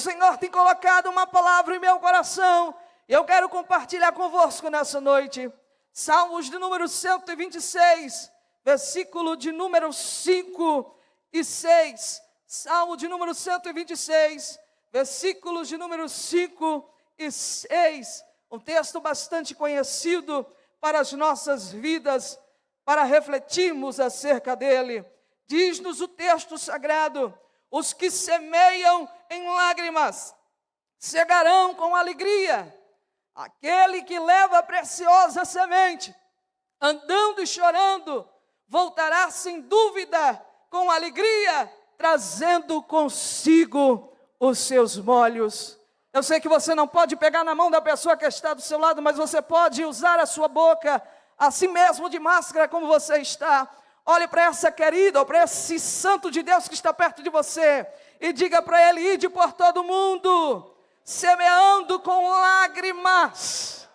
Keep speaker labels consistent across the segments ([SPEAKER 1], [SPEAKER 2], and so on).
[SPEAKER 1] Senhor tem colocado uma palavra em meu coração, e eu quero compartilhar convosco nessa noite. Salmos de número 126, versículo de número 5 e 6. Salmo de número 126, versículos de número 5 e 6. Um texto bastante conhecido para as nossas vidas, para refletirmos acerca dele. Diz-nos o texto sagrado: os que semeiam em lágrimas cegarão com alegria. Aquele que leva a preciosa semente, andando e chorando, voltará sem dúvida com alegria, trazendo consigo os seus molhos. Eu sei que você não pode pegar na mão da pessoa que está do seu lado, mas você pode usar a sua boca, assim mesmo de máscara como você está. Olhe para essa querida, ou para esse santo de Deus que está perto de você, e diga para ele: ide por todo mundo, semeando com lágrimas.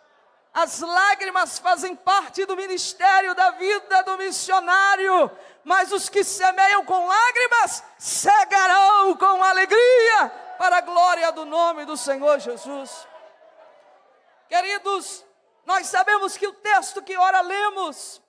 [SPEAKER 1] As lágrimas fazem parte do ministério da vida do missionário, mas os que semeiam com lágrimas cegarão com alegria, para a glória do nome do Senhor Jesus. Queridos, nós sabemos que o texto que ora lemos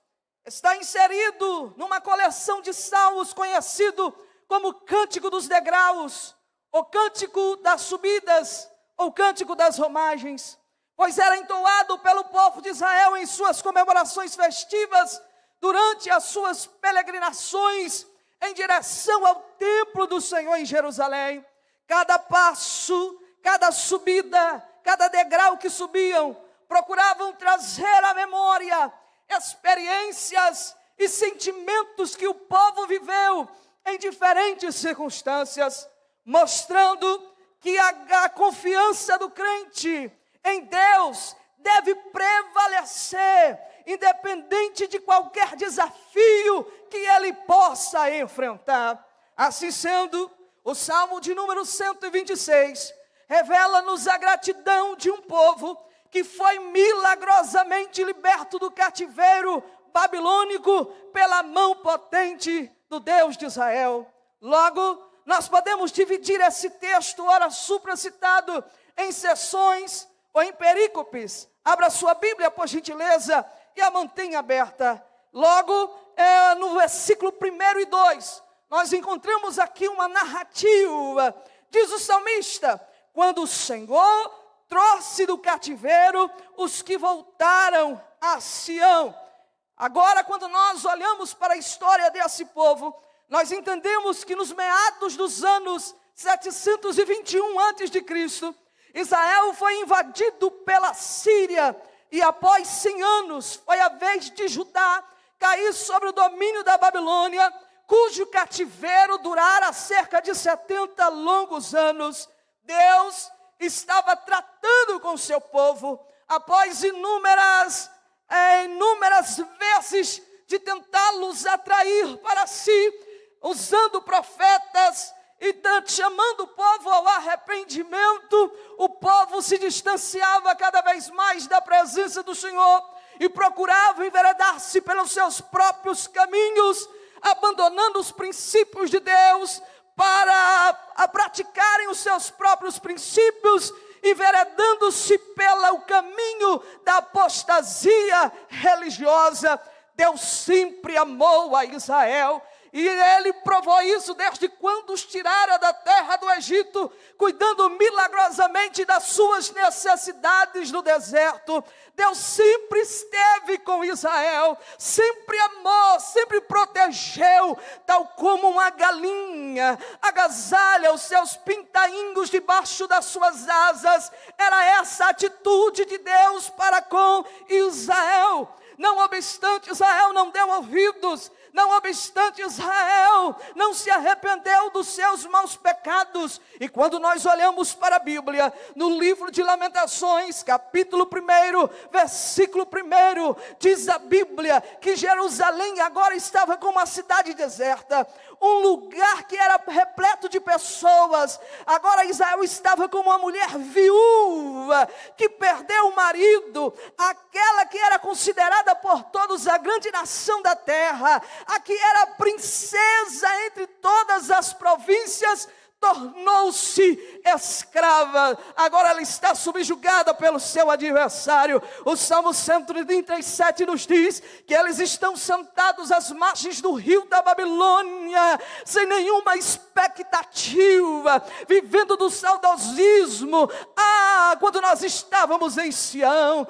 [SPEAKER 1] está inserido numa coleção de salmos conhecido como Cântico dos Degraus, o Cântico das Subidas, ou Cântico das Romagens, pois era entoado pelo povo de Israel em suas comemorações festivas, durante as suas peregrinações em direção ao templo do Senhor em Jerusalém. Cada passo, cada subida, cada degrau que subiam, procuravam trazer à memória experiências e sentimentos que o povo viveu em diferentes circunstâncias, mostrando que a confiança do crente em Deus deve prevalecer, independente de qualquer desafio que ele possa enfrentar. Assim sendo, o Salmo de número 126 revela-nos a gratidão de um povo que foi milagrosamente liberto do cativeiro babilônico pela mão potente do Deus de Israel. Logo, nós podemos dividir esse texto, ora supracitado, em seções ou em perícopes. Abra sua Bíblia, por gentileza, e a mantenha aberta. Logo, no versículo 1 e 2, nós encontramos aqui uma narrativa. Diz o salmista: quando o Senhor trouxe do cativeiro os que voltaram a Sião. Agora, quando nós olhamos para a história desse povo, nós entendemos que nos meados dos anos 721 a.C., Israel foi invadido pela Síria, e após 100 anos foi a vez de Judá cair sobre o domínio da Babilônia, cujo cativeiro durara cerca de 70 longos anos. Deus estava tratando com o seu povo, após inúmeras vezes de tentá-los atrair para si, usando profetas e chamando o povo ao arrependimento. O povo se distanciava cada vez mais da presença do Senhor e procurava enveredar-se pelos seus próprios caminhos, abandonando os princípios de Deus para praticarem os seus próprios princípios, enveredando-se pelo caminho da apostasia religiosa. Deus sempre amou a Israel, e Ele provou isso desde quando os tirara da terra do Egito, cuidando milagrosamente das suas necessidades no deserto. Deus sempre esteve com Israel, sempre amou, sempre protegeu, tal como uma galinha agasalha os seus pintainhos debaixo das suas asas. Era essa a atitude de Deus para com Israel. Não obstante, Israel não deu ouvidos. Não obstante, Israel não se arrependeu dos seus maus pecados. E quando nós olhamos para a Bíblia, no livro de Lamentações, capítulo 1, versículo 1, diz a Bíblia que Jerusalém agora estava como uma cidade deserta, um lugar que era repleto de pessoas. Agora Israel estava como uma mulher viúva que perdeu o marido, aquela que era considerada por todos a grande nação da terra, a que era princesa entre todas as províncias, tornou-se escrava, agora ela está subjugada pelo seu adversário. O Salmo 137 nos diz que eles estão sentados às margens do rio da Babilônia, sem nenhuma expectativa, vivendo do saudosismo. Quando nós estávamos em Sião,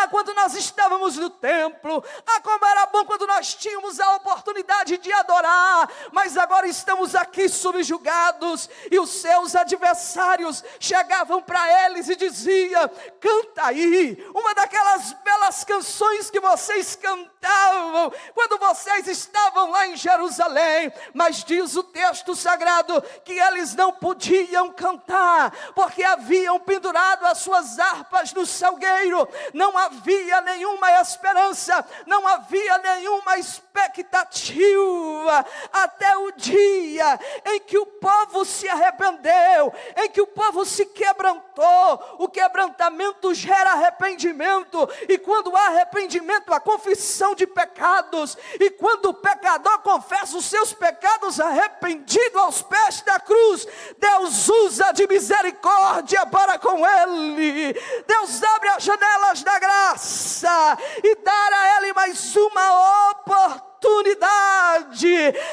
[SPEAKER 1] quando nós estávamos no templo, como era bom quando nós tínhamos a oportunidade de adorar, mas agora estamos aqui subjugados. E os seus adversários chegavam para eles e diziam: canta aí, uma daquelas belas canções que vocês cantavam quando vocês estavam lá em Jerusalém. Mas diz o texto sagrado que eles não podiam cantar, porque haviam pendurado as suas harpas no salgueiro. Não havia nenhuma esperança, não havia nenhuma expectativa, até o dia em que o povo se arrependeu, em que o povo se quebrantou. O quebrantamento gera arrependimento, e quando há arrependimento, há confissão de pecados, e quando o pecador confessa os seus pecados arrependido aos pés da cruz, Deus usa de misericórdia para com ele. Deus abre as janelas da graça e dá a ele mais uma oportunidade.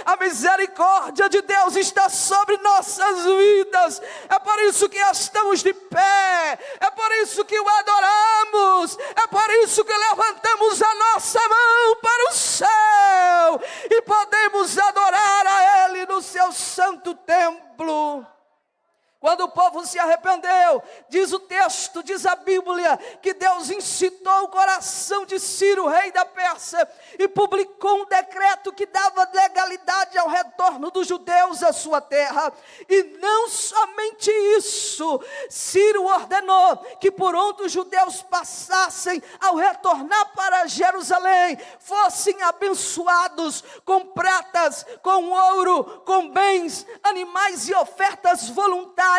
[SPEAKER 1] A misericórdia de Deus está sobre nossas vidas. É por isso que estamos de pé, é por isso que o adoramos, é por isso que levantamos a nossa mão para o céu e podemos adorar a Ele no seu santo templo. Quando o povo se arrependeu, diz o texto, diz a Bíblia, que Deus incitou o coração de Ciro, rei da Pérsia, e publicou um decreto que dava legalidade ao retorno dos judeus à sua terra. E não somente isso, Ciro ordenou que por onde os judeus passassem ao retornar para Jerusalém, fossem abençoados com pratas, com ouro, com bens, animais e ofertas voluntárias,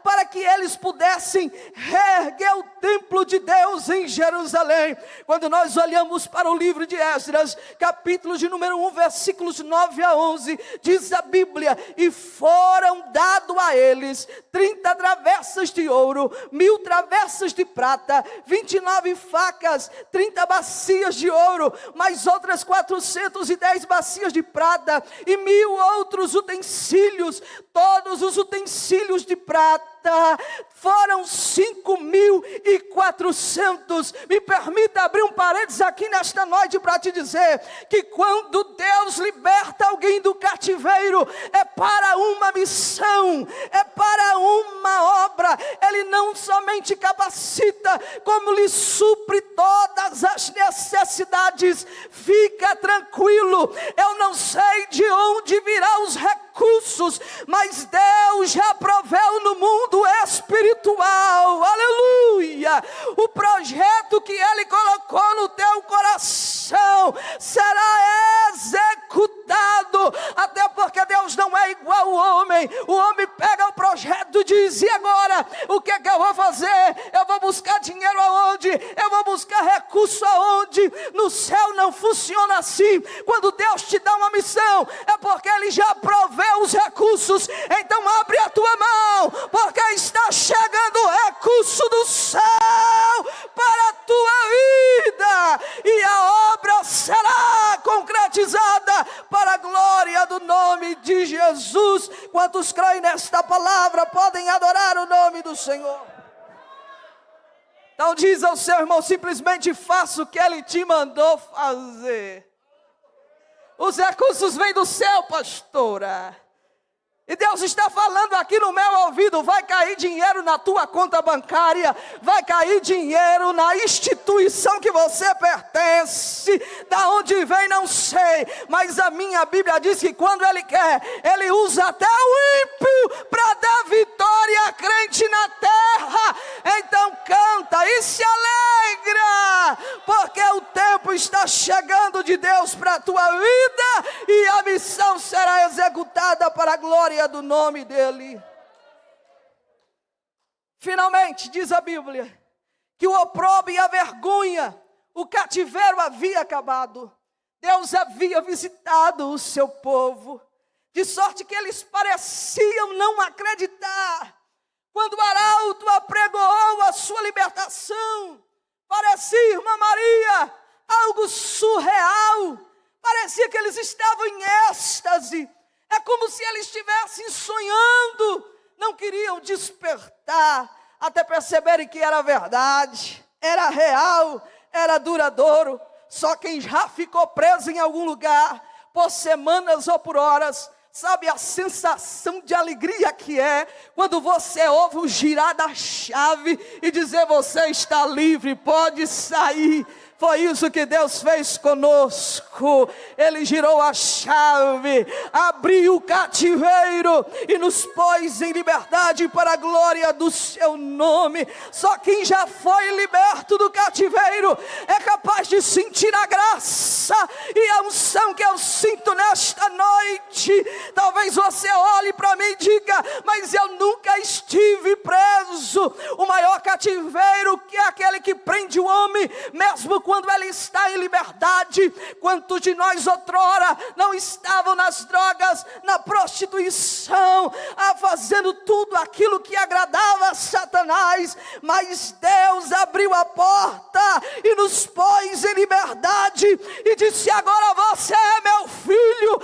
[SPEAKER 1] para que eles pudessem reerguer o templo de Deus em Jerusalém. Quando nós olhamos para o livro de Esdras, capítulo de número 1, versículos 9 a 11, diz a Bíblia: e foram dados a eles 30 travessas de ouro, 1000 travessas de prata, 29 facas, 30 bacias de ouro, mais outras 410 bacias de prata, e 1000 outros utensílios. Todos os utensílios de prata foram 5.400. Me permita abrir um parênteses aqui nesta noite para te dizer que quando Deus liberta alguém do cativeiro, é para uma missão, é para uma obra. Ele não somente capacita, como lhe supre todas as necessidades. Fica tranquilo, eu não sei de onde virão os recursos, mas Deus já proveu no mundo espiritual, aleluia. O projeto que Ele colocou no teu coração será executado, até porque Deus não é igual ao homem. O homem pega o projeto e diz: e agora? O que é que eu vou fazer? Eu vou buscar dinheiro aonde? Eu vou buscar recurso aonde? No céu não funciona assim. Quando Deus te dá uma missão, é porque Ele já proveu os recursos. Então abre a tua mão, porque está chegando o recurso do céu para a tua vida, e a obra será concretizada para a glória do nome de Jesus. Quantos creem nesta palavra podem adorar o nome do Senhor? Então diz ao seu irmão: simplesmente faça o que Ele te mandou fazer. Os recursos vêm do céu, pastora. E Deus está falando aqui no meu ouvido: vai cair dinheiro na tua conta bancária, vai cair dinheiro na instituição que você pertence. Da onde vem não sei, mas a minha Bíblia diz que quando Ele quer, Ele usa até o ímpio para dar vitória a crente na terra. Então canta e se alegra, porque o tempo está chegando de Deus para a tua vida, e a missão será executada para a glória do nome dEle. Finalmente, diz a Bíblia, que o opróbrio e a vergonha, o cativeiro havia acabado. Deus havia visitado o seu povo. de sorte que eles pareciam não acreditar. Quando o arauto apregoou a sua libertação, parecia, irmã Maria, algo surreal. Parecia que eles estavam em êxtase. É como se eles estivessem sonhando. Não queriam despertar até perceberem que era verdade, era real, era duradouro. Só quem já ficou preso em algum lugar, por semanas ou por horas, sabe a sensação de alegria que é quando você ouve o girar da chave e dizer: você está livre, pode sair. Foi isso que Deus fez conosco. Ele girou a chave, abriu o cativeiro e nos pôs em liberdade para a glória do seu nome. Só quem já foi liberto do cativeiro é capaz de sentir a graça e a unção que eu sinto nesta noite. Talvez você olhe para mim e diga: mas eu nunca estive preso. O maior cativeiro que é aquele que prende o homem, mesmo quando ele está em liberdade. Quantos de nós outrora não estavam nas drogas, na prostituição, fazendo tudo aquilo que agradava a Satanás, mas Deus abriu a porta e nos pôs em liberdade e disse: agora você é meu filho,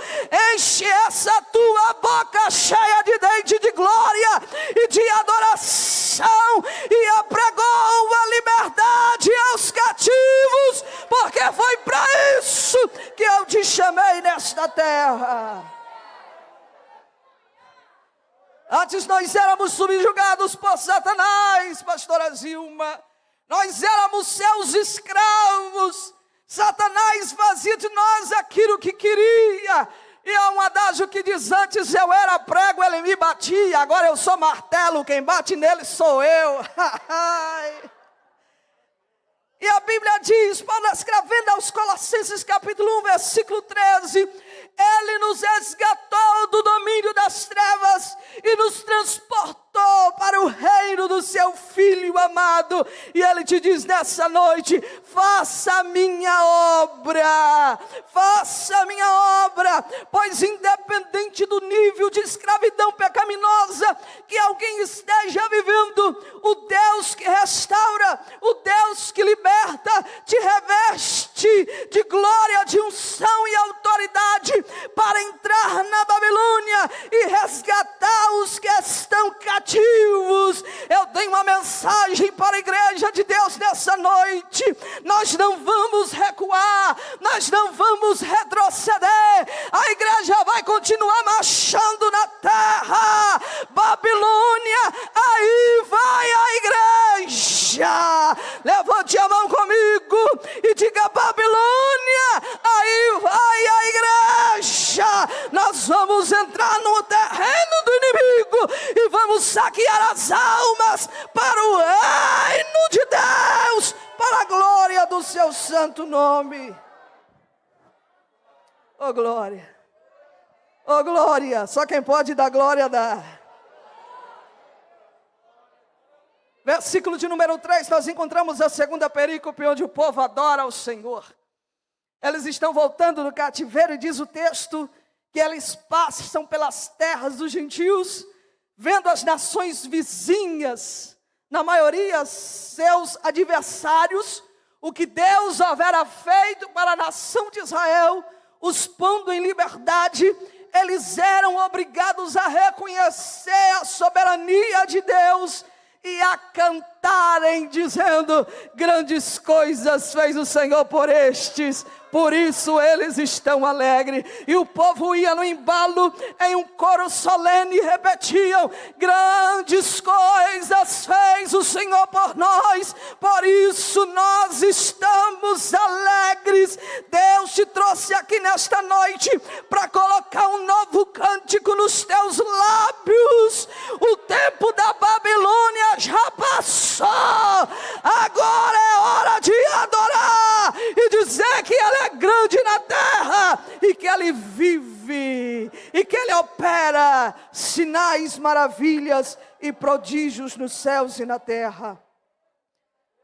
[SPEAKER 1] enche essa tua boca cheia de dente de glória e de adoração, e apregou a liberdade aos cativos, porque foi para isso que eu te chamei nesta terra. Antes nós éramos subjugados por Satanás, pastora Zilma. Nós éramos seus escravos. Satanás fazia de nós aquilo que queria. E há um adágio que diz: antes eu era prego, ele me batia, agora eu sou martelo, quem bate nele sou eu. E a Bíblia diz, Paulo escrevendo aos Colossenses capítulo 1, versículo 13, Ele nos resgatou do domínio das trevas e nos transportou para o reino do seu Filho amado. E Ele te diz nessa noite: faça a minha obra, faça a minha obra, pois independente do nível de escravidão pecaminosa que alguém esteja vivendo, o Deus que restaura, o Deus que liberta, te reveste de glória, de unção e autoridade para entrar na Babilônia e resgatar os que estão cativos. Eu tenho uma mensagem para a igreja de Deus nessa noite: nós não vamos recuar, nós não vamos retroceder, a igreja vai continuar marchando na terra. Babilônia, aí vai a igreja. Levante a mão comigo e diga: Babilônia, aí vai a igreja. Nós vamos entrar no terreno do inimigo e vamos saquear as almas para o reino de Deus, para a glória do seu santo nome. Oh glória, oh glória, só quem pode dar glória dá. Versículo de número 3, nós encontramos a segunda perícope onde o povo adora ao Senhor. Eles estão voltando do cativeiro e diz o texto que eles passam pelas terras dos gentios, vendo as nações vizinhas, na maioria seus adversários, o que Deus houvera feito para a nação de Israel, os pondo em liberdade. Eles eram obrigados a reconhecer a soberania de Deus e a cantarem, dizendo: grandes coisas fez o Senhor por estes, por isso eles estão alegres. E o povo ia no embalo, em um coro solene, e repetiam: grandes coisas fez o Senhor por nós, por isso nós estamos alegres. Deus te trouxe aqui nesta noite para colocar um novo cântico nos teus lábios. O tempo da Babilônia já passou, agora é hora de adorar e dizer que Ele é grande na terra e que Ele vive e que Ele opera sinais, maravilhas e prodígios nos céus e na terra.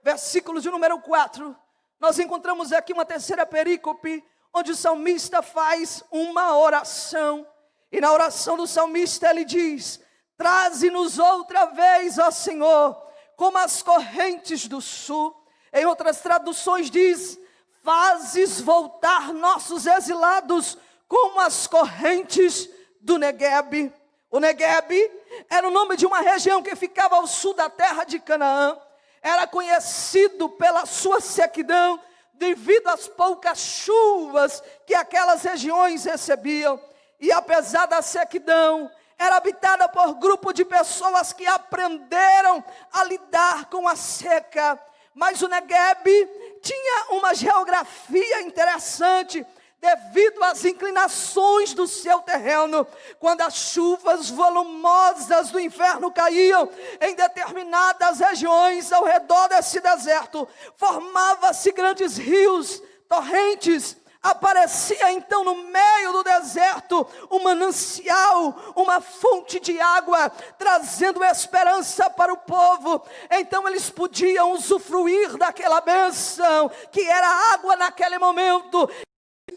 [SPEAKER 1] Versículo de número 4, nós encontramos aqui uma terceira perícope, onde o salmista faz uma oração. E na oração do salmista ele diz: traze-nos outra vez, ó Senhor, como as correntes do sul. Em outras traduções diz: fazes voltar nossos exilados como as correntes do Neguebe. O Neguebe era o nome de uma região que ficava ao sul da terra de Canaã. Era conhecido pela sua sequidão, devido às poucas chuvas que aquelas regiões recebiam. E apesar da sequidão, era habitada por grupo de pessoas que aprenderam a lidar com a seca. Mas o Neguebe tinha uma geografia interessante, devido às inclinações do seu terreno. Quando as chuvas volumosas do inferno caíam em determinadas regiões ao redor desse deserto, formava-se grandes rios, torrentes. Aparecia então no meio do deserto um manancial, uma fonte de água, trazendo esperança para o povo. Então eles podiam usufruir daquela bênção, que era água naquele momento,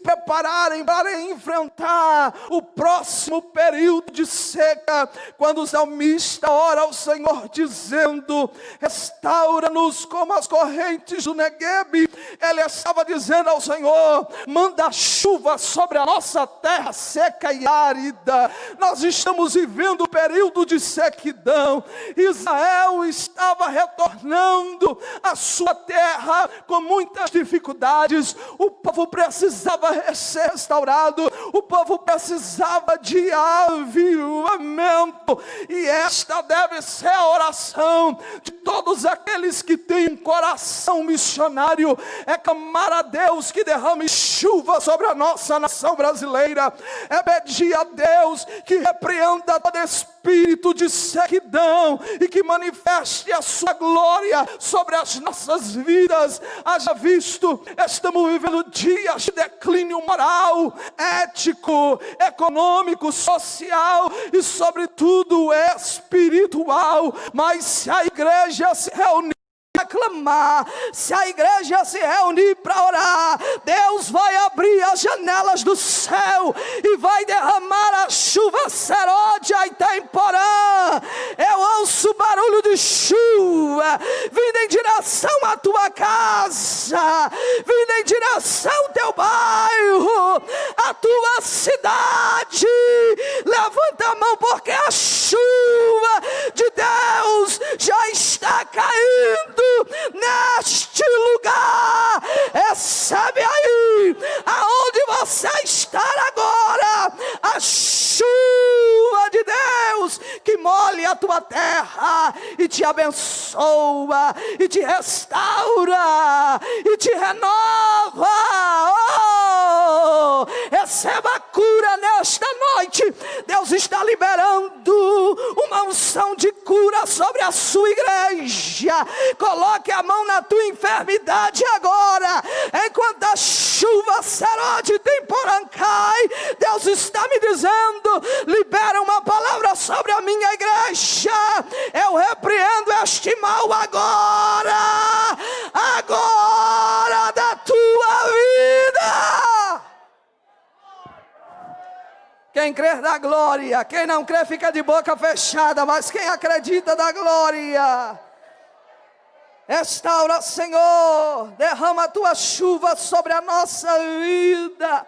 [SPEAKER 1] prepararem para enfrentar o próximo período de seca. Quando o salmista ora ao Senhor dizendo: restaura-nos como as correntes do Neguebe, ele estava dizendo ao Senhor: manda chuva sobre a nossa terra seca e árida. Nós estamos vivendo um período de sequidão. Israel estava retornando à sua terra com muitas dificuldades. O povo precisava ser restaurado, o povo precisava de avivamento, e esta deve ser a oração de todos aqueles que têm um coração missionário: é clamar a Deus que derrame chuva sobre a nossa nação brasileira, é pedir a Deus que repreenda todo espírito de sequidão e que manifeste a sua glória sobre as nossas vidas. Haja visto, estamos vivendo dias de declínio moral, ético, econômico, social e sobretudo espiritual. Mas se a igreja se reunir para clamar, se a igreja se reunir para orar, Deus vai abrir as janelas do céu e vai derramar a chuva seródia e temporã. Eu ouço barulho de chuva vindo em direção à tua casa, vindo em direção ao teu bairro, à tua cidade. Levanta a mão, porque a chuva de Deus já está caindo neste lugar. Recebe aí, aonde você está agora, a chuva de Deus que molhe a tua terra e te abençoa e te restaura e te renova. Oh, receba a cura nesta noite. Deus está liberando uma unção de cura sobre a sua igreja. Coloque a mão na tua enfermidade agora, enquanto a chuva seródia e temporã cai. Deus está me dizendo: libera uma palavra sobre a minha igreja. Eu repreendo este mal agora da tua vida. Quem crer dá glória, quem não crer fica de boca fechada, mas quem acredita dá glória. Restaura, Senhor, derrama a tua chuva sobre a nossa vida.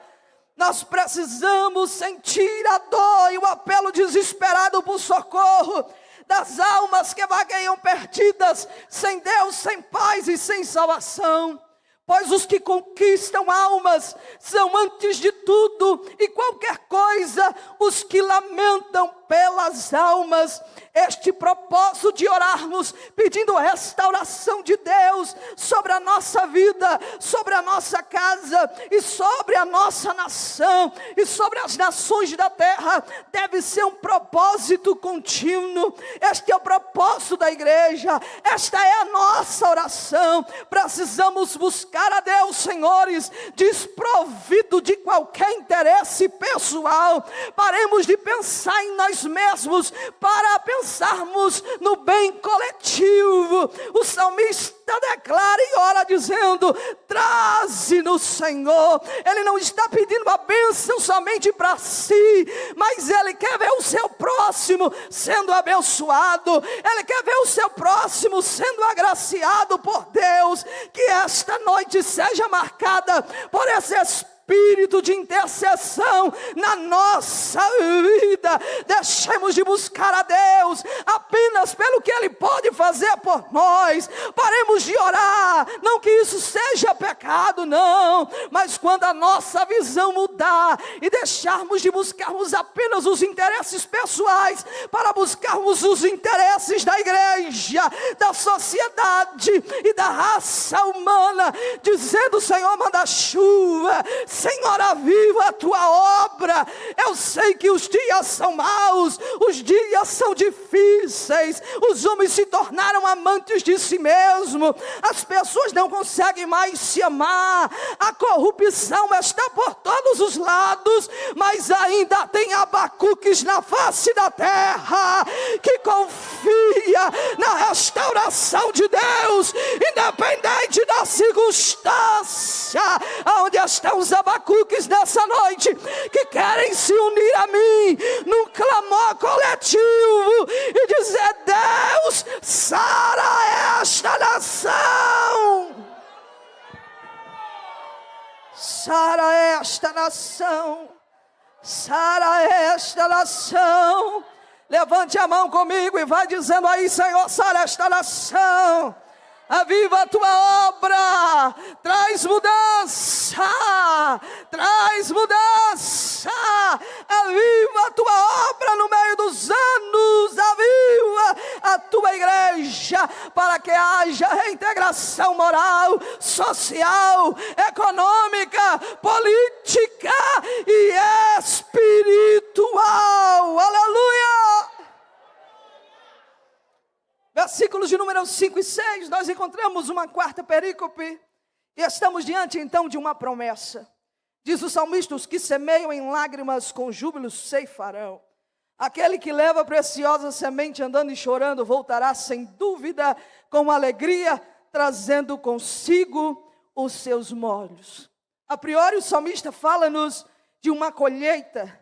[SPEAKER 1] Nós precisamos sentir a dor e o apelo desesperado por socorro das almas que vagueiam perdidas, sem Deus, sem paz e sem salvação. Pois os que conquistam almas são, antes de tudo e qualquer coisa, os que lamentam pelas almas. Este propósito de orarmos pedindo restauração de Deus sobre a nossa vida, sobre a nossa casa e sobre a nossa nação e sobre as nações da terra, deve ser um propósito contínuo. Este é o propósito da igreja, esta é a nossa oração. Precisamos buscar a Deus, senhores, desprovido de qualquer interesse pessoal. Paremos de pensar em nós mesmos para pensarmos no bem coletivo. O salmista declara e ora dizendo: traz base no Senhor. Ele não está pedindo a bênção somente para si, mas ele quer ver o seu próximo sendo abençoado. Ele quer ver o seu próximo sendo agraciado por Deus. Que esta noite seja marcada por esse espírito de intercessão na nossa vida. Deixemos de buscar a Deus apenas pelo que Ele pode fazer por nós. Paremos de orar, não que isso seja pecado, não, mas quando a nossa visão mudar e deixarmos de buscarmos apenas os interesses pessoais para buscarmos os interesses da igreja, da sociedade e da raça humana, dizendo: Senhor, manda chuva, Senhor, aviva a tua obra. Eu sei que os dias são maus, os dias são difíceis, os homens se tornaram amantes de si mesmo, as pessoas não conseguem mais se amar, a corrupção está por todos os lados, mas ainda tem Abacuques na face da terra, que confia na restauração de Deus, independente da circunstância. Onde estão os Abacuques nessa noite, que querem se unir a mim, num clamor coletivo, e dizer: Deus, sara esta nação, sara esta nação, sara esta nação. Levante a mão comigo e vai dizendo aí: Senhor, sara esta nação, aviva a tua obra, traz mudança, aviva a tua obra no meio dos anos, aviva a tua igreja, para que haja reintegração moral, social, econômica, política e espiritual. Aleluia! Versículos de número 5 e 6, nós encontramos uma quarta perícope, e estamos diante então de uma promessa. Diz o salmista: os que semeiam em lágrimas com júbilo ceifarão. Aquele que leva a preciosa semente andando e chorando voltará sem dúvida com alegria, trazendo consigo os seus molhos. A priori o salmista fala-nos de uma colheita,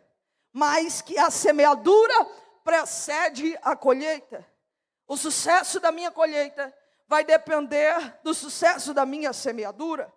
[SPEAKER 1] mas que a semeadura precede a colheita. O sucesso da minha colheita vai depender do sucesso da minha semeadura.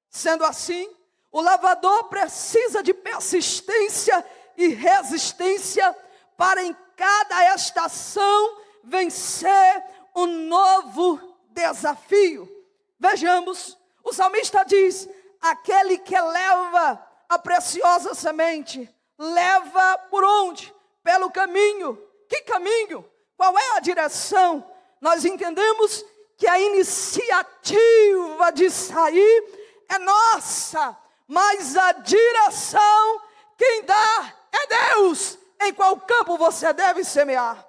[SPEAKER 1] Sendo assim, o lavrador precisa de persistência e resistência para em cada estação vencer um novo desafio. Vejamos, o salmista diz: aquele que leva a preciosa semente, leva por onde? Pelo caminho. Que caminho? Qual é a direção? Nós entendemos que a iniciativa de sair é nossa, mas a direção quem dá é Deus. Em qual campo você deve semear?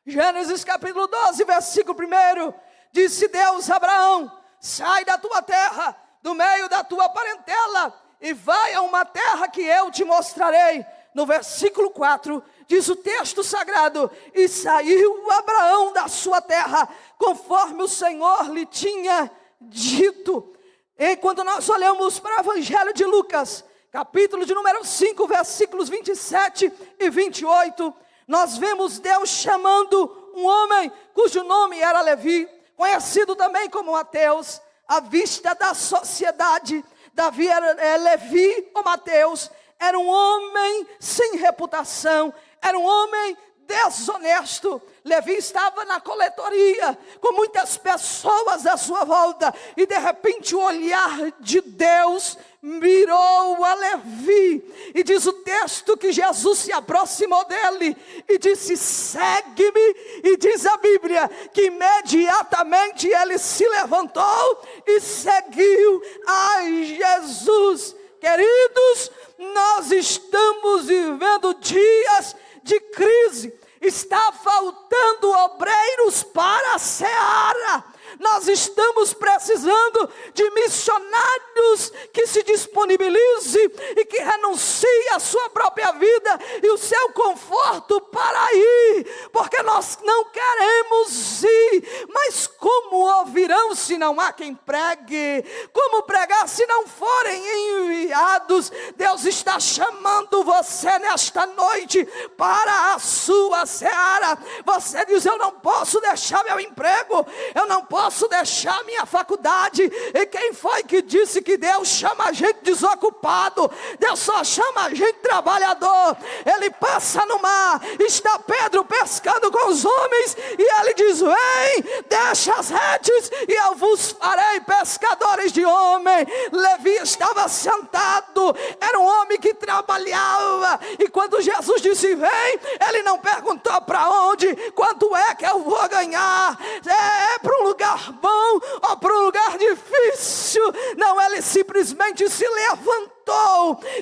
[SPEAKER 1] Gênesis capítulo 12, versículo 1, disse Deus a Abraão: sai da tua terra, do meio da tua parentela, e vai a uma terra que eu te mostrarei. No versículo 4, diz o texto sagrado: e saiu Abraão da sua terra, conforme o Senhor lhe tinha dito. Enquanto nós olhamos para o Evangelho de Lucas, capítulo de número 5, versículos 27 e 28, nós vemos Deus chamando um homem cujo nome era Levi, conhecido também como Mateus. À vista da sociedade, Davi era Levi ou Mateus, era um homem sem reputação, era um homem desonesto. Levi estava na coletoria, com muitas pessoas à sua volta, e de repente o olhar de Deus mirou a Levi, e diz o texto que Jesus se aproximou dele e disse: segue-me, e diz a Bíblia que imediatamente ele se levantou e seguiu a Jesus. Queridos, nós estamos vivendo dias de crise, está faltando obreiros para a seara. Nós estamos precisando de missionários que se disponibilizem e que renunciem à sua própria vida e o seu conforto para ir, porque nós não queremos ir. Mas como ouvirão se não há quem pregue? Como pregar se não forem enviados? Deus está chamando você nesta noite para a sua seara. Você diz: eu não posso deixar meu emprego, eu não posso deixar minha faculdade. E quem foi que disse que Deus chama a gente desocupado? Deus só chama a gente trabalhador. Ele passa no mar, está Pedro pescando com os homens, e ele diz: vem, deixa as redes e eu vos farei pescadores de homem. Levi estava sentado, era um homem que trabalhava, e quando Jesus disse vem, ele não perguntou para onde, quanto é que eu vou ganhar, é para um lugar bom ou para um lugar difícil. Não, ele simplesmente se levantou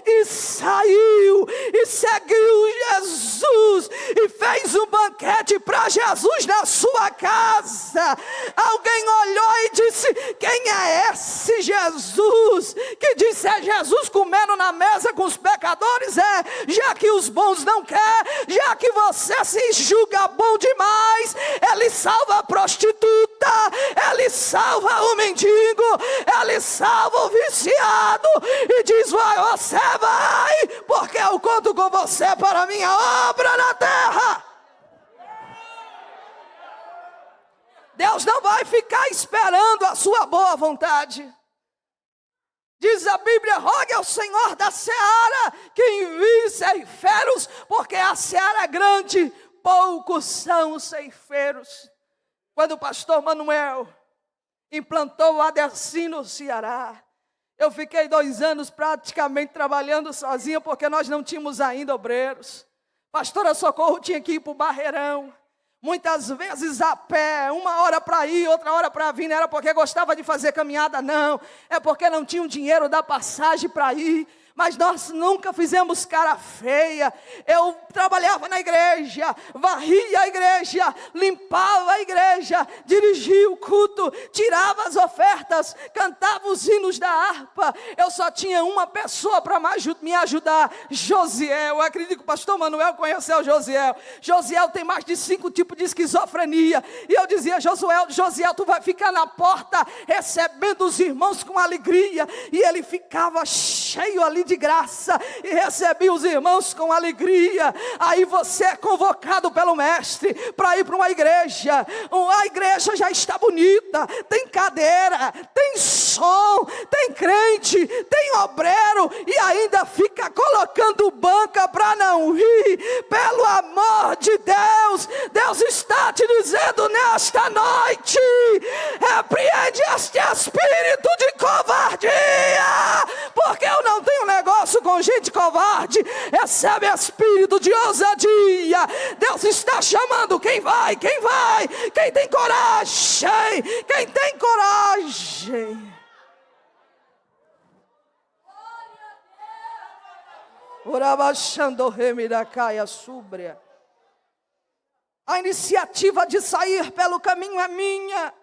[SPEAKER 1] e saiu e seguiu Jesus e fez um banquete para Jesus na sua casa. Alguém olhou e disse: quem é esse Jesus que disse é Jesus comendo na mesa com os pecadores? Já que os bons não querem, já que você se julga bom demais, ele salva a prostituta, ele salva o mendigo, ele salva o viciado e diz: vai, você vai, porque eu conto com você para a minha obra na terra. Deus não vai ficar esperando a sua boa vontade. Diz a Bíblia: rogue ao Senhor da seara que envie ceifeiros, porque a seara é grande, poucos são os ceifeiros. Quando o pastor Manuel implantou o ADECIM no Ceará, eu fiquei 2 anos praticamente trabalhando sozinha, porque nós não tínhamos ainda obreiros. Pastora Socorro tinha que ir para o Barreirão, muitas vezes a pé, 1 hora para ir, outra hora para vir. Não era porque gostava de fazer caminhada, não, é porque não tinha o dinheiro da passagem para ir. Mas nós nunca fizemos cara feia. Eu trabalhava na igreja, varria a igreja, limpava a igreja, dirigia o culto, tirava as ofertas, cantava os hinos da harpa. Eu só tinha uma pessoa para me ajudar: Josiel. Eu acredito que o pastor Manuel conheceu Josiel. Josiel tem mais de 5 tipos de esquizofrenia. E eu dizia: Josiel, tu vai ficar na porta recebendo os irmãos com alegria. E ele ficava cheio ali de graça e recebia os irmãos com alegria. Aí você é convocado pelo mestre para ir para uma igreja. A igreja já está bonita, tem cadeira, tem som, tem crente, tem obreiro, e ainda fica colocando banca para não ir. Pelo amor de Deus, Deus está te dizendo nesta noite: repreende este espírito de covardia, porque eu não tenho negócio com gente covarde. Recebe espírito de ousadia. Deus está chamando quem vai, quem vai, quem tem coragem, quem tem coragem. Orabachando remiracaia súbria. A iniciativa de sair pelo caminho é minha,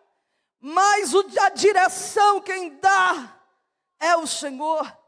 [SPEAKER 1] mas a direção quem dá é o Senhor.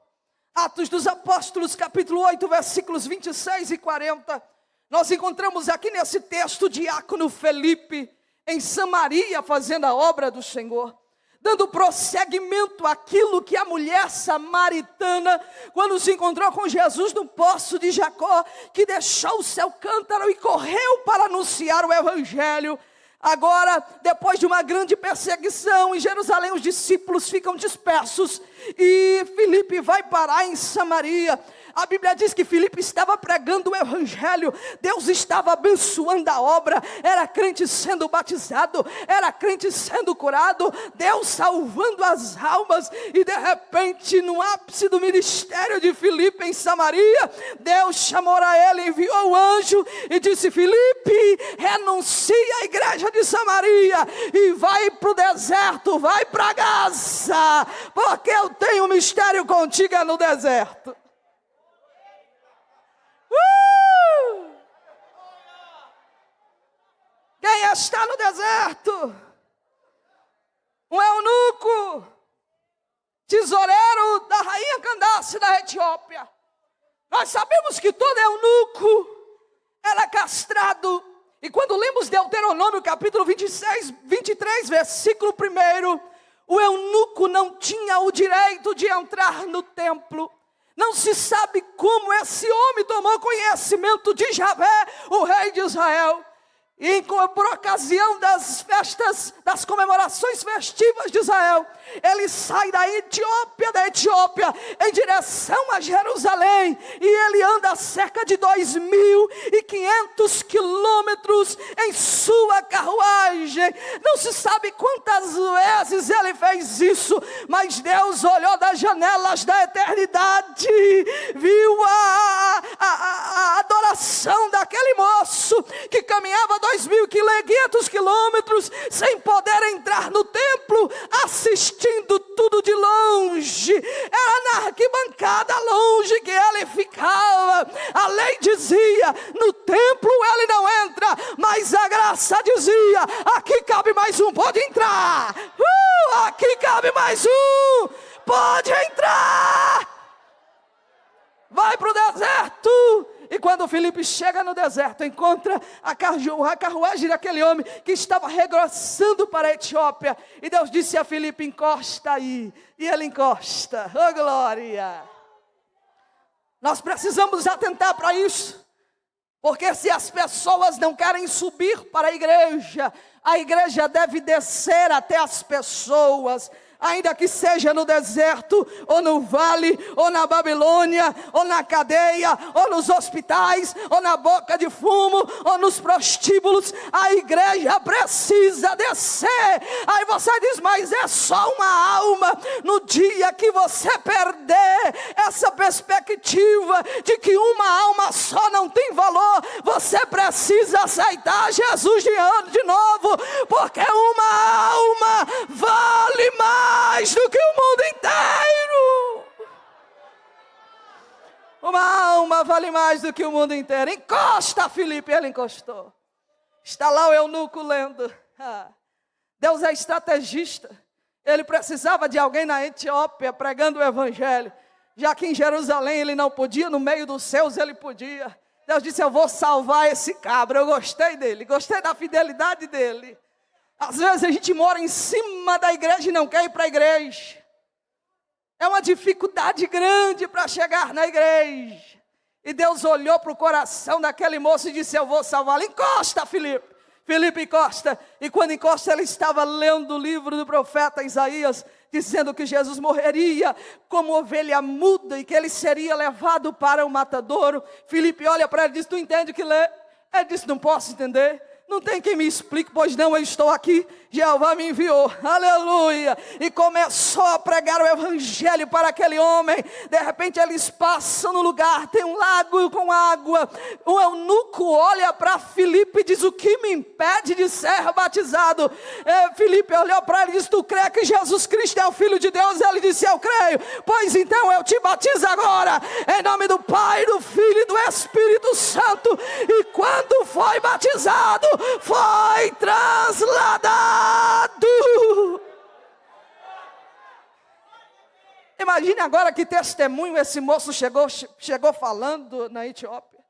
[SPEAKER 1] Atos dos Apóstolos, capítulo 8, versículos 26 e 40. Nós encontramos aqui nesse texto o diácono Felipe em Samaria fazendo a obra do Senhor, dando prosseguimento àquilo que a mulher samaritana, quando se encontrou com Jesus no poço de Jacó, que deixou o seu cântaro e correu para anunciar o evangelho. Agora, depois de uma grande perseguição em Jerusalém, os discípulos ficam dispersos e Filipe vai parar em Samaria. A Bíblia diz que Filipe estava pregando o evangelho, Deus estava abençoando a obra, era crente sendo batizado, era crente sendo curado, Deus salvando as almas. E de repente, no ápice do ministério de Filipe em Samaria, Deus chamou a ele, enviou o anjo e disse: Filipe, renuncia à igreja de Samaria e vai para o deserto, vai para Gaza, porque eu tenho um mistério contigo no deserto. Quem está no deserto? um eunuco, tesoureiro da rainha Candace da Etiópia. Nós sabemos que todo eunuco era castrado. E quando lemos Deuteronômio capítulo 23, versículo 1, o eunuco não tinha o direito de entrar no templo. Não se sabe como esse homem tomou conhecimento de Javé, o rei de Israel. E por ocasião das festas, das comemorações festivas de Israel, ele sai da Etiópia, em direção a Jerusalém. E ele anda cerca de 2.500 quilômetros em sua carruagem. Não se sabe quantas vezes ele fez isso, mas Deus olhou das janelas da eternidade, viu a adoração daquele moço que caminhava 2.500 quilômetros sem poder entrar no templo, assistindo tudo de longe. Era na arquibancada longe que ele ficava. A lei dizia: no templo ele não entra, mas a graça dizia: aqui cabe mais um, pode entrar. Aqui cabe mais um, pode entrar. Vai para o deserto. E quando Filipe chega no deserto, encontra a carruagem daquele homem que estava regressando para a Etiópia. E Deus disse a Filipe: encosta aí. E ele encosta. Oh, glória! Nós precisamos atentar para isso. Porque se as pessoas não querem subir para a igreja deve descer até as pessoas. Ainda que seja no deserto, ou no vale, ou na Babilônia, ou na cadeia, ou nos hospitais, ou na boca de fumo, ou nos prostíbulos, a igreja precisa descer. Aí você diz: mas é só uma alma. No dia que você perder essa perspectiva de que uma alma só não tem valor, você precisa aceitar Jesus de novo, porque uma alma vale mais do que o mundo inteiro. Uma alma vale mais do que o mundo inteiro. Encosta, Filipe. Ele encostou. Está lá o eunuco lendo. Deus é estrategista. Ele precisava de alguém na Etiópia pregando o evangelho. Já que em Jerusalém ele não podia, no meio dos seus ele podia. Deus disse: eu vou salvar esse cabra. Eu gostei dele, gostei da fidelidade dele. Às vezes a gente mora em cima da igreja e não quer ir para a igreja. É uma dificuldade grande para chegar na igreja. E Deus olhou para o coração daquele moço e disse: eu vou salvá-lo. Encosta, Filipe. Filipe encosta. E quando encosta, ele estava lendo o livro do profeta Isaías, dizendo que Jesus morreria como ovelha muda e que ele seria levado para o matadouro. Filipe olha para ele e diz: tu entende o que lê? Ele disse: não posso entender. Não tem quem me explique, pois não, eu estou aqui, Jeová me enviou, aleluia, e começou a pregar o evangelho para aquele homem. De repente eles passam no lugar, tem um lago com água. O eunuco olha para Filipe e diz: o que me impede de ser batizado? Filipe olhou para ele e disse: tu crê que Jesus Cristo é o Filho de Deus? Ele disse: eu creio. Pois então eu te batizo agora, em nome do Pai, do Filho e do Espírito Santo. E quando foi batizado, foi trasladado. Imagine agora que testemunho esse moço chegou falando na Etiópia.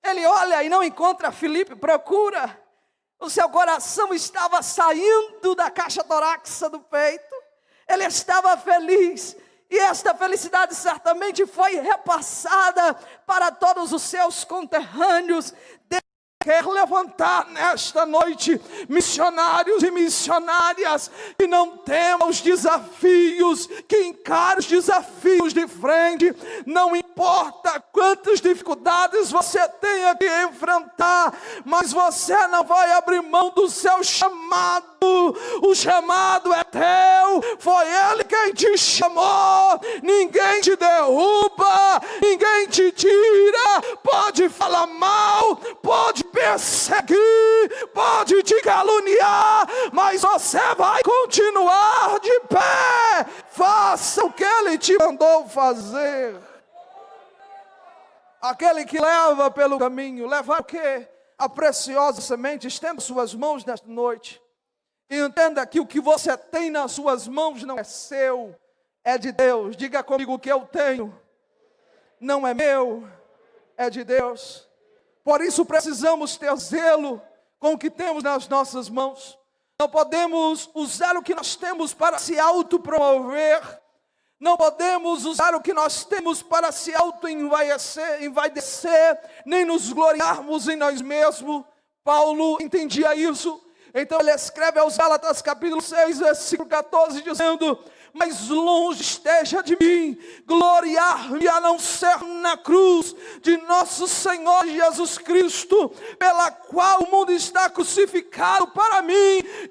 [SPEAKER 1] Ele olha e não encontra Filipe, procura. O seu coração estava saindo da caixa torácica do peito. Ele estava feliz. E esta felicidade certamente foi repassada para todos os seus conterrâneos. Quer levantar nesta noite missionários e missionárias que não temam os desafios, que encarem os desafios de frente. Não importa quantas dificuldades você tenha que enfrentar, mas você não vai abrir mão do seu chamado. O chamado é teu, foi Ele quem te chamou. Ninguém te derruba, ninguém te tira. Pode falar mal, pode perseguir, pode te caluniar, mas você vai continuar de pé. Faça o que Ele te mandou fazer. Aquele que leva pelo caminho, levar o quê? A preciosa semente. Estenda suas mãos nesta noite. E entenda que o que você tem nas suas mãos não é seu, é de Deus. Diga comigo: o que eu tenho não é meu, é de Deus. Por isso precisamos ter zelo com o que temos nas nossas mãos. Não podemos usar o que nós temos para se autopromover. Não podemos usar o que nós temos para se envaidecer, nem nos gloriarmos em nós mesmos. Paulo entendia isso. Então ele escreve aos Gálatas capítulo 6, versículo 14, dizendo: mas longe esteja de mim gloriar-me a não ser na cruz de nosso Senhor Jesus Cristo, pela qual o mundo está crucificado para mim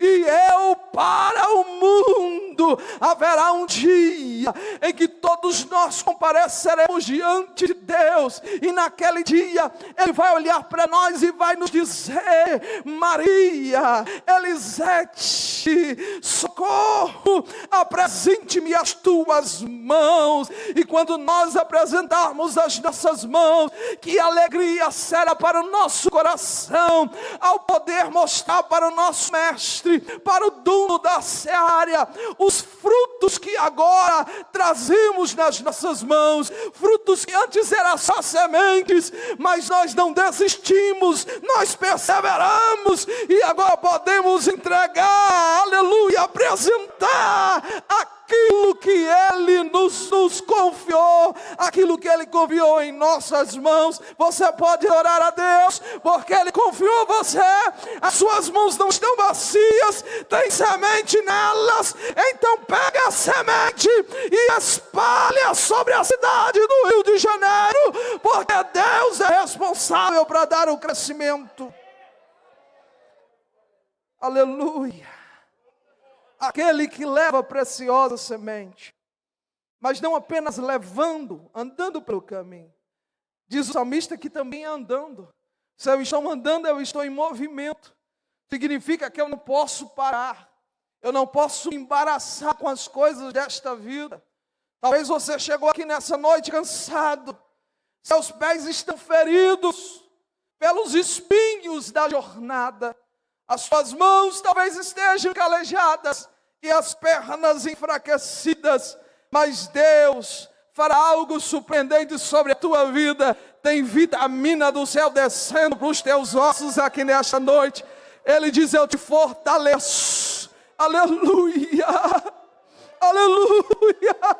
[SPEAKER 1] e eu para o mundo. Haverá um dia em que todos nós compareceremos diante de Deus, e naquele dia Ele vai olhar para nós e vai nos dizer: Maria, Elisete, socorro, apresente-me as tuas mãos. E quando nós apresentarmos as nossas mãos, que alegria será para o nosso coração, ao poder mostrar para o nosso mestre, para o dono da seara, os frutos que agora trazemos nas nossas mãos, frutos que antes eram só sementes, mas nós não desistimos, nós perseveramos, e agora podemos entregar, aleluia, apresentar aquilo que Ele nos confiou, aquilo que Ele confiou em nossas mãos. Você pode orar a Deus, porque Ele confiou você. As suas mãos não estão vazias, tem semente nelas. Então pega a semente e espalha sobre a cidade do Rio de Janeiro, porque Deus é responsável para dar o crescimento. Aleluia. Aquele que leva a preciosa semente, mas não apenas levando, andando pelo caminho. Diz o salmista que também é andando. Se eu estou andando, eu estou em movimento. Significa que eu não posso parar. Eu não posso me embaraçar com as coisas desta vida. Talvez você chegou aqui nessa noite cansado. Seus pés estão feridos pelos espinhos da jornada. As suas mãos talvez estejam calejadas e as pernas enfraquecidas, mas Deus fará algo surpreendente sobre a tua vida. Tem vitamina do céu descendo para os teus ossos aqui nesta noite. Ele diz: eu te fortaleço. Aleluia, aleluia.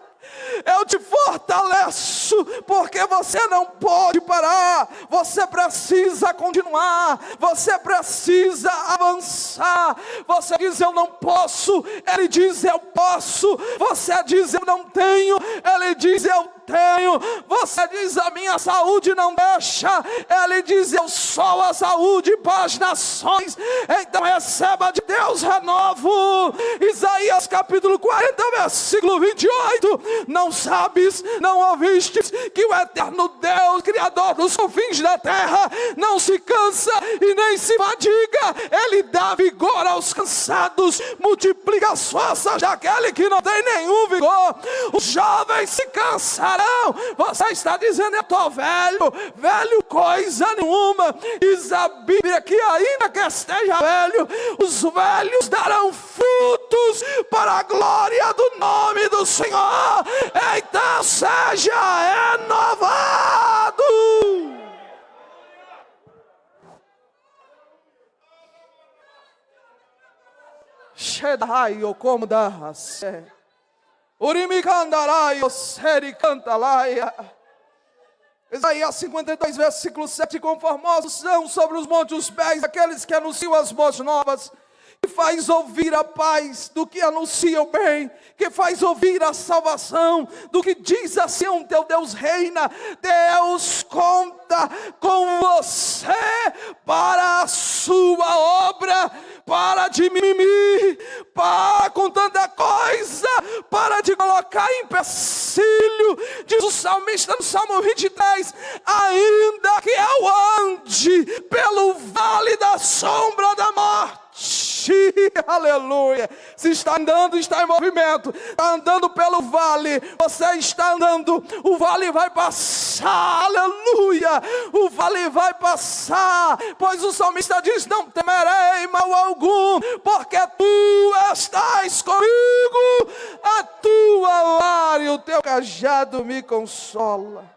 [SPEAKER 1] Eu te fortaleço, porque você não pode parar, você precisa continuar, você precisa avançar. Você diz: eu não posso, Ele diz: eu posso. Você diz: eu não tenho, Ele diz: eu tenho. Você diz: a minha saúde não deixa, Ele diz: eu sou a saúde para as nações. Então receba de Deus renovo. Isaías capítulo 40, versículo 28. Não sabes, não ouvistes que o eterno Deus, Criador dos confins da terra, não se cansa e nem se fadiga. Ele dá vigor aos cansados, multiplica as forças daquele que não tem nenhum vigor. Os jovens se cansarão. Você está dizendo: eu estou velho. Velho coisa nenhuma. Diz a Bíblia que ainda que esteja velho, os velhos darão frutos para a glória do nome do Senhor. Então seja renovado. Shedai o como da se Urimi candarai o seri cantalaia. Isaías 52, versículo 7. Conformosos são sobre os montes os pés aqueles que anunciam as boas novas, que faz ouvir a paz do que anuncia o bem, que faz ouvir a salvação do que diz assim: teu Deus reina. Deus conta com você para a sua obra. Para de mimimi, para com tanta coisa, para de colocar em empecilho. Diz o salmista no Salmo 23: ainda que eu ande pelo vale da sombra da morte, ti, aleluia. Se está andando, está em movimento, está andando pelo vale, você está andando, o vale vai passar, aleluia, o vale vai passar, pois o salmista diz: não temerei mal algum, porque tu estás comigo, a tua vara e o teu cajado me consola.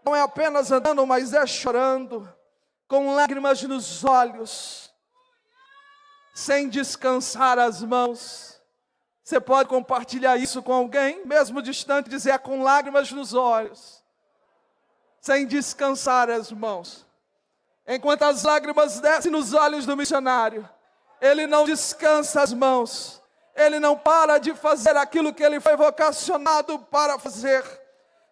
[SPEAKER 1] Não é apenas andando, mas é chorando, com lágrimas nos olhos, sem descansar as mãos. Você pode compartilhar isso com alguém, mesmo distante, dizer: com lágrimas nos olhos, sem descansar as mãos. Enquanto as lágrimas descem nos olhos do missionário, ele não descansa as mãos, ele não para de fazer aquilo que ele foi vocacionado para fazer.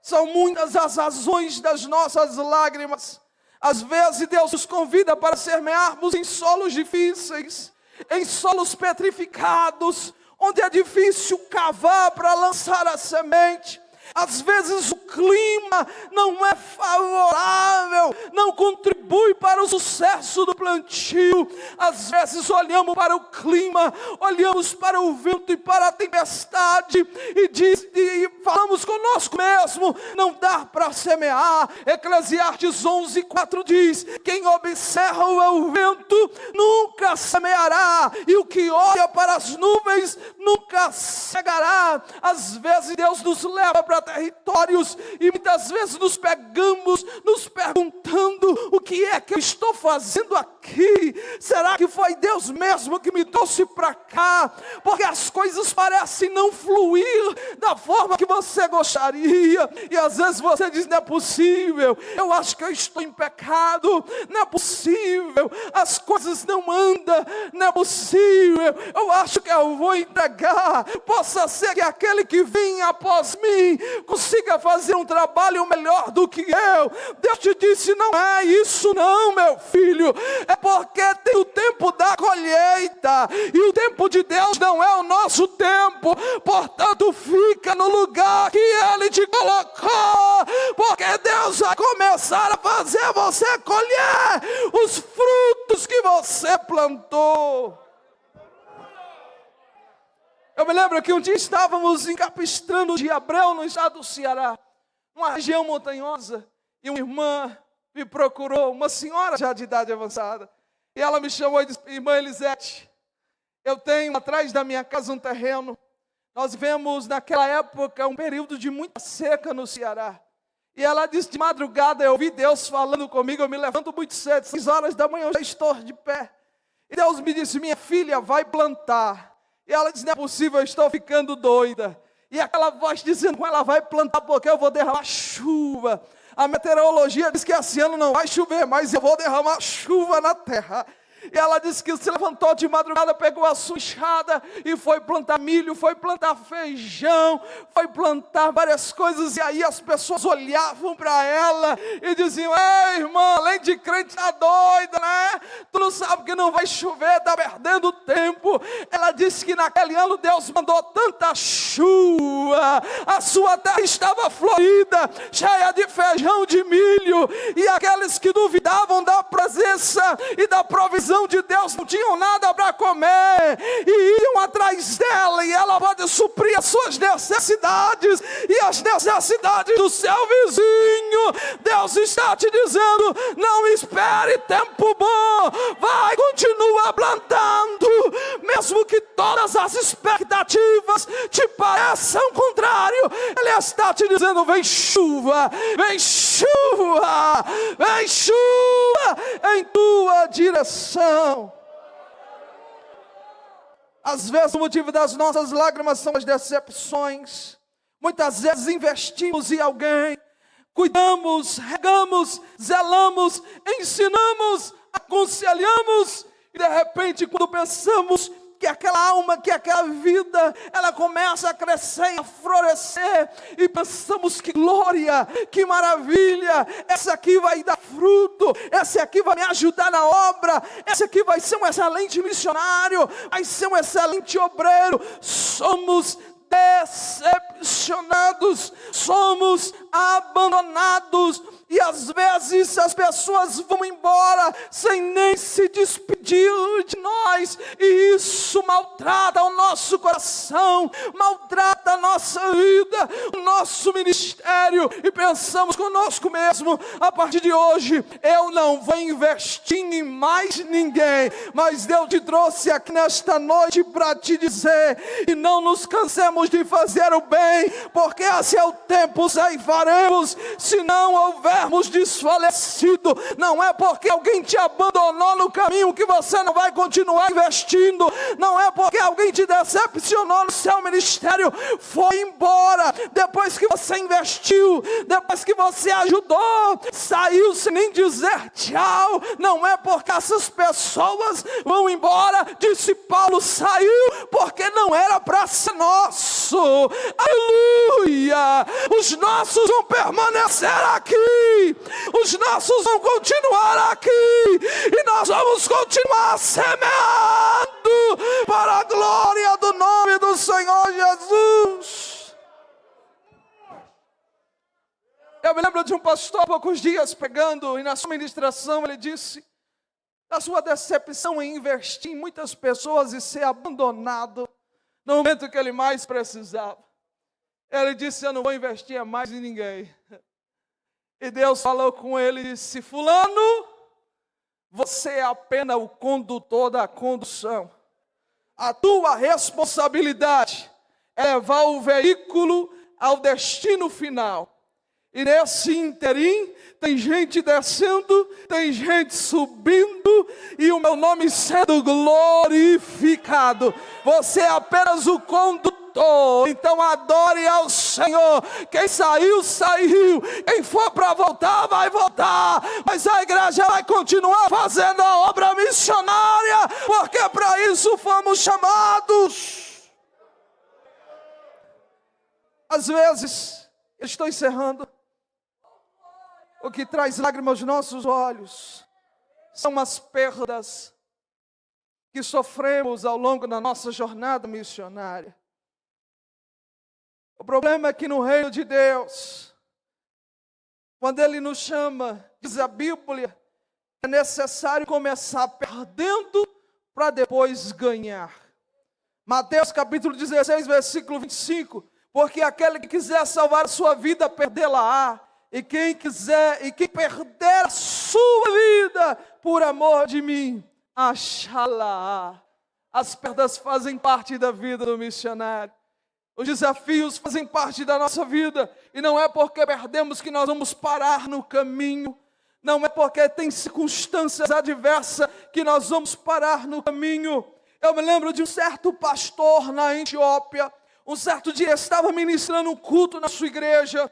[SPEAKER 1] São muitas as razões das nossas lágrimas. Às vezes Deus nos convida para semearmos em solos difíceis, em solos petrificados, onde é difícil cavar para lançar a semente. Às vezes o clima não é favorável, não contribui para o sucesso do plantio. Às vezes olhamos para o clima, olhamos para o vento e para a tempestade e falamos conosco mesmo: não dá para semear. Eclesiastes 11:4 diz: quem observa o vento nunca semeará, e o que olha para as nuvens nunca cegará. Às vezes Deus nos leva para territórios e muitas vezes nos pegamos nos perguntando: o que é que eu estou fazendo aqui? Será que foi Deus mesmo que me trouxe para cá? Porque as coisas parecem não fluir da forma que você gostaria, e às vezes você diz: não é possível, eu acho que eu estou em pecado, não é possível, as coisas não andam, não é possível, eu acho que eu vou entregar. Possa ser que aquele que vinha após mim consiga fazer um trabalho melhor do que eu. Deus te disse: não é isso não, meu filho, é porque tem o tempo da colheita, e o tempo de Deus não é o nosso tempo. Portanto, fica no lugar que Ele te colocou, porque Deus vai começar a fazer você colher os frutos que você plantou. Eu me lembro que um dia estávamos em Capistrano de Abreu, no estado do Ceará, uma região montanhosa, e uma irmã me procurou, uma senhora já de idade avançada, e ela me chamou e disse: irmã Elisete, eu tenho atrás da minha casa um terreno. Nós vivemos naquela época um período de muita seca no Ceará. E ela disse: de madrugada eu ouvi Deus falando comigo, eu me levanto muito cedo, 6 horas da manhã eu já estou de pé. E Deus me disse: minha filha, vai plantar. E ela disse: não é possível, eu estou ficando doida. E aquela voz dizendo com ela: vai plantar porque eu vou derramar chuva. A meteorologia diz que esse ano não vai chover, mas eu vou derramar chuva na terra. E ela disse que se levantou de madrugada, pegou a sua enxada e foi plantar milho, foi plantar feijão, foi plantar várias coisas. E aí as pessoas olhavam para ela e diziam: ei, irmã, além de crente, tá doida, né? Tu não sabe que não vai chover, tá perdendo tempo. Ela disse que naquele ano Deus mandou tanta chuva, a sua terra estava florida, cheia de feijão, de milho. E aqueles que duvidavam da presença e da provisão de Deus não tinham nada para comer e iam atrás dela, e ela pode suprir as suas necessidades e as necessidades do seu vizinho. Deus está te dizendo: não espere tempo bom, vai, continua plantando, mesmo que todas as expectativas te pareçam contrário. Ele está te dizendo: vem chuva, vem chuva, vem chuva em tua direção. Às vezes o motivo das nossas lágrimas são as decepções. Muitas vezes investimos em alguém, cuidamos, regamos, zelamos, ensinamos, aconselhamos, e de repente, quando pensamos que aquela alma, que aquela vida, ela começa a crescer e a florescer, e pensamos: que glória, que maravilha, essa aqui vai dar fruto, esse aqui vai me ajudar na obra, esse aqui vai ser um excelente missionário, vai ser um excelente obreiro. Somos decepcionados, somos abandonados. E às vezes as pessoas vão embora sem nem se despedir de nós. E isso maltrata o nosso coração, maltrata a nossa vida, o nosso ministério. E pensamos conosco mesmo: a partir de hoje eu não vou investir em mais ninguém. Mas Deus te trouxe aqui nesta noite para te dizer: e não nos cansemos de fazer o bem, porque a seu tempo ceifaremos, se não houvermos desfalecido. Não é porque alguém te abandonou no caminho que você não vai continuar investindo. Não é porque alguém te decepcionou no seu ministério, foi embora depois que você investiu, depois que você ajudou, saiu sem nem dizer tchau. Não é porque essas pessoas vão embora, disse Paulo, saiu porque não era para ser nosso. Aleluia! Os nossos vão permanecer aqui, os nossos vão continuar aqui, e nós vamos continuar semeando para a glória do nome do Senhor Jesus. Eu me lembro de um pastor há poucos dias pregando, e na sua ministração ele disse da sua decepção em investir em muitas pessoas e ser abandonado no momento que ele mais precisava. Ele disse: eu não vou investir mais em ninguém. E Deus falou com ele e disse: fulano, você é apenas o condutor da condução. A tua responsabilidade é levar o veículo ao destino final. E nesse interim, tem gente descendo, tem gente subindo, e o meu nome sendo glorificado. Você é apenas o condutor. Então adore ao Senhor. Quem saiu, saiu. Quem for para voltar, vai voltar. Mas a igreja vai continuar fazendo a obra missionária, porque para isso fomos chamados. Às vezes, eu estou encerrando, o que traz lágrimas aos nossos olhos são as perdas que sofremos ao longo da nossa jornada missionária. O problema é que no reino de Deus, quando Ele nos chama, diz a Bíblia, é necessário começar perdendo para depois ganhar. Mateus capítulo 16, versículo 25, porque aquele que quiser salvar a sua vida, perdê-la-á. E quem perder a sua vida por amor de mim, achá-la. As perdas fazem parte da vida do missionário. Os desafios fazem parte da nossa vida. E não é porque perdemos que nós vamos parar no caminho. Não é porque tem circunstâncias adversas que nós vamos parar no caminho. Eu me lembro de um certo pastor na Etiópia. Um certo dia estava ministrando um culto na sua igreja,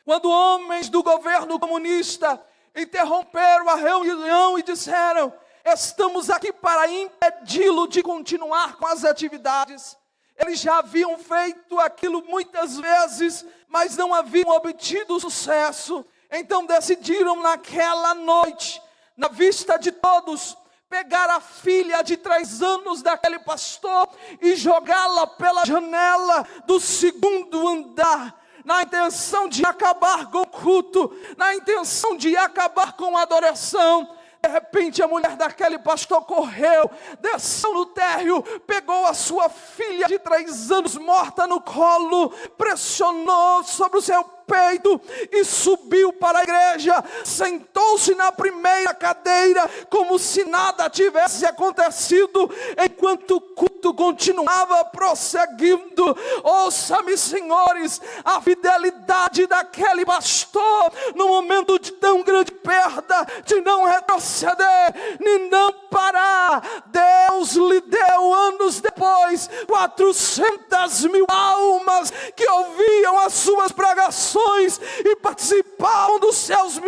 [SPEAKER 1] quando homens do governo comunista interromperam a reunião e disseram: estamos aqui para impedi-lo de continuar com as atividades. Eles já haviam feito aquilo muitas vezes, mas não haviam obtido sucesso. Então decidiram naquela noite, na vista de todos, pegar a filha de 3 anos daquele pastor e jogá-la pela janela do 2º andar, na intenção de acabar com o culto, na intenção de acabar com a adoração. De repente a mulher daquele pastor correu, desceu no térreo, pegou a sua filha de 3 anos morta no colo, pressionou sobre o seu peito e subiu para a igreja, sentou-se na primeira cadeira como se nada tivesse acontecido, enquanto o culto continuava prosseguindo. Ouça-me, senhores, a fidelidade daquele pastor no momento de tão grande perda, de não retroceder, nem não parar. Deus lhe deu anos depois 400.000 almas que ouviam as suas pregações e participavam dos seus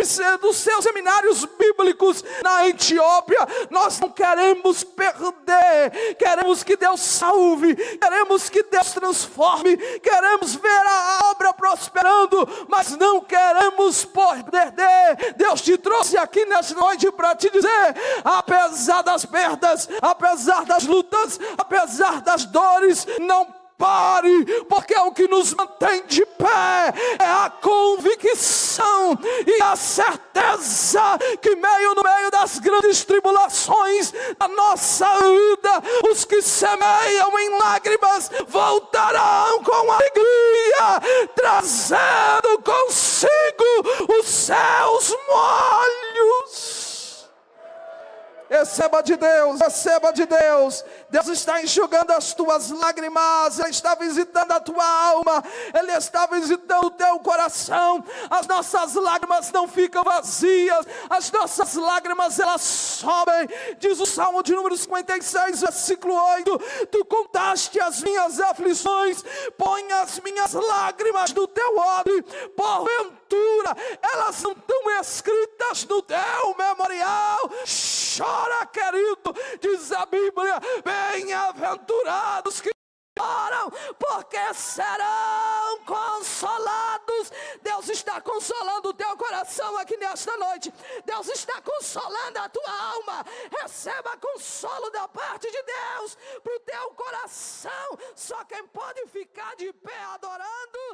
[SPEAKER 1] seminários bíblicos na Etiópia. Nós não queremos perder, queremos que Deus salve, queremos que Deus transforme, queremos ver a obra prosperando, mas não queremos perder. Deus te trouxe aqui nessa noite para te dizer: apesar das perdas, apesar das lutas, apesar das dores, não pare, porque o que nos mantém de pé é a convicção coração e a certeza que no meio das grandes tribulações da nossa vida, os que semeiam em lágrimas voltarão com alegria, trazendo consigo os seus molhos. Receba de Deus, receba de Deus. Deus está enxugando as tuas lágrimas, Ele está visitando a tua alma, Ele está visitando o teu coração. As nossas lágrimas não ficam vazias, as nossas lágrimas elas sobem. Diz o Salmo de número 56, versículo 8: Tu contaste as minhas aflições, põe as minhas lágrimas no teu odre, porventura elas não estão escritas no teu memorial. Chora, querido, diz a Bíblia, bem-aventurados que choram, porque serão consolados. Deus está consolando o teu coração aqui nesta noite. Deus está consolando a tua alma. Receba consolo da parte de Deus para o teu coração. Só quem pode ficar de pé adorando